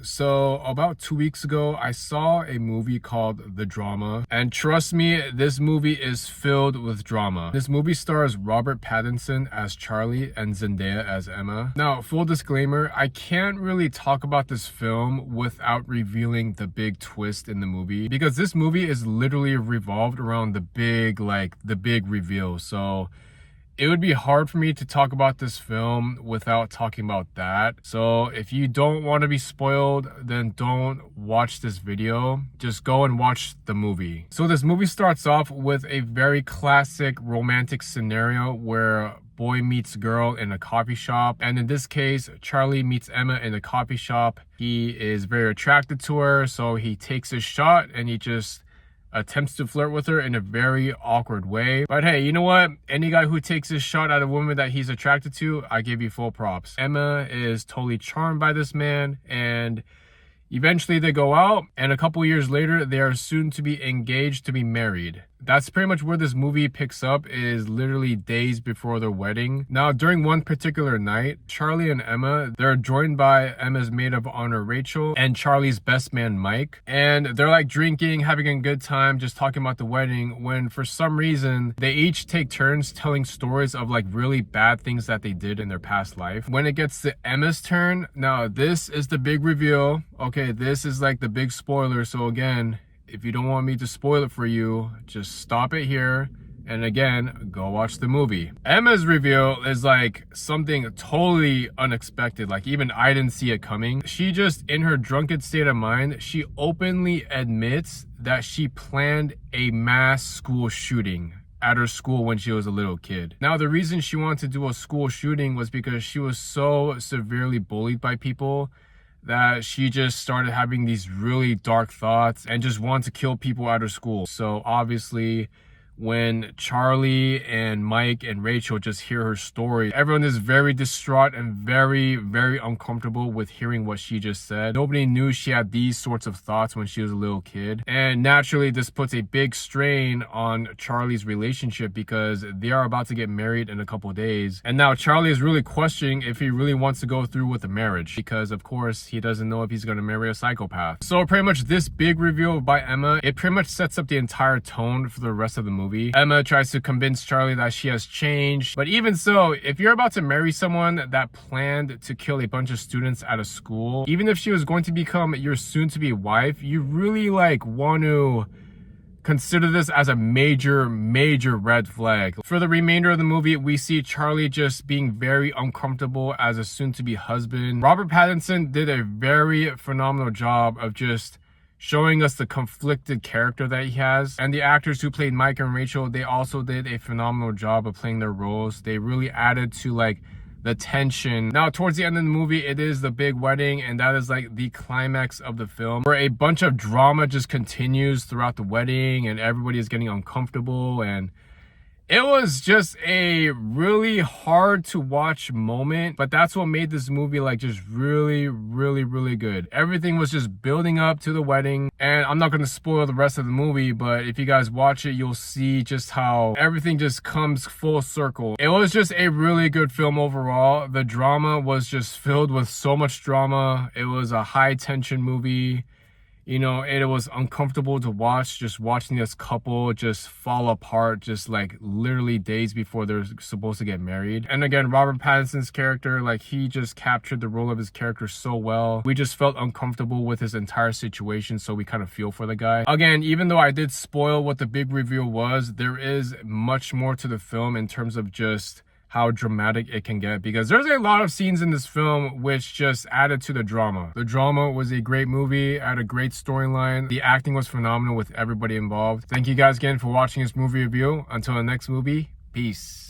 So about 2 weeks ago, I saw a movie called The Drama. And trust me, this movie is filled with drama. This movie stars Robert Pattinson as Charlie and Zendaya as Emma. Now, full disclaimer, I can't really talk about this film without revealing the big twist in the movie, because this movie is literally revolved around the big reveal. So it would be hard for me to talk about this film without talking about that. So if you don't want to be spoiled, then don't watch this video. Just go and watch the movie. So this movie starts off with a very classic romantic scenario where boy meets girl in a coffee shop. And in this case, Charlie meets Emma in a coffee shop. He is very attracted to her, so he takes his shot and he just attempts to flirt with her in a very awkward way. But hey, you know what? Any guy who takes his shot at a woman that he's attracted to, I give you full props. Emma is totally charmed by this man, and eventually they go out, and a couple years later, they are soon to be engaged to be married. That's pretty much where this movie picks up, is literally days before their wedding. Now, during one particular night, Charlie and Emma, they're joined by Emma's maid of honor, Rachel, and Charlie's best man, Mike. And they're like drinking, having a good time, just talking about the wedding, when for some reason, they each take turns telling stories of like really bad things that they did in their past life. When it gets to Emma's turn, now this is the big reveal. Okay, this is like the big spoiler. So again, if you don't want me to spoil it for you, just stop it here. And again, go watch the movie. Emma's reveal is like something totally unexpected. Like even I didn't see it coming. She just, in her drunken state of mind, she openly admits that she planned a mass school shooting at her school when she was a little kid. Now, the reason she wanted to do a school shooting was because she was so severely bullied by people that she just started having these really dark thoughts and just wanted to kill people at her school. So obviously, when Charlie and Mike and Rachel just hear her story, everyone is very distraught and very, very uncomfortable with hearing what she just said. Nobody knew she had these sorts of thoughts when she was a little kid. And naturally, this puts a big strain on Charlie's relationship because they are about to get married in a couple days. And now Charlie is really questioning if he really wants to go through with the marriage because, of course, he doesn't know if he's going to marry a psychopath. So pretty much this big reveal by Emma, it pretty much sets up the entire tone for the rest of the movie. Emma tries to convince Charlie that she has changed. But even so, if you're about to marry someone that planned to kill a bunch of students at a school, even if she was going to become your soon-to-be wife, you really want to consider this as a major red flag. For the remainder of the movie, we see Charlie just being very uncomfortable as a soon-to-be husband. Robert Pattinson did a very phenomenal job of just showing us the conflicted character that he has. And the actors who played Mike and Rachel, they also did a phenomenal job of playing their roles. They really added to the tension. Now, towards the end of the movie, it is the big wedding, and that is the climax of the film, where a bunch of drama just continues throughout the wedding, and everybody is getting uncomfortable, and it was just a really hard to watch moment, but that's what made this movie just really good. Everything was just building up to the wedding, and I'm not going to spoil the rest of the movie, but if you guys watch it, you'll see just how everything just comes full circle. It was just a really good film overall. The drama was just filled with so much drama. It was a high tension movie. You know, it was uncomfortable to watch, just watching this couple just fall apart, just literally days before they're supposed to get married. And again, Robert Pattinson's character, he just captured the role of his character so well. We just felt uncomfortable with his entire situation, so we kind of feel for the guy. Again, even though I did spoil what the big reveal was, there is much more to the film in terms of just how dramatic it can get, because there's a lot of scenes in this film which just added to the drama. The drama was a great movie, had a great storyline. The acting was phenomenal with everybody involved. Thank you guys again for watching this movie review. Until the next movie, peace.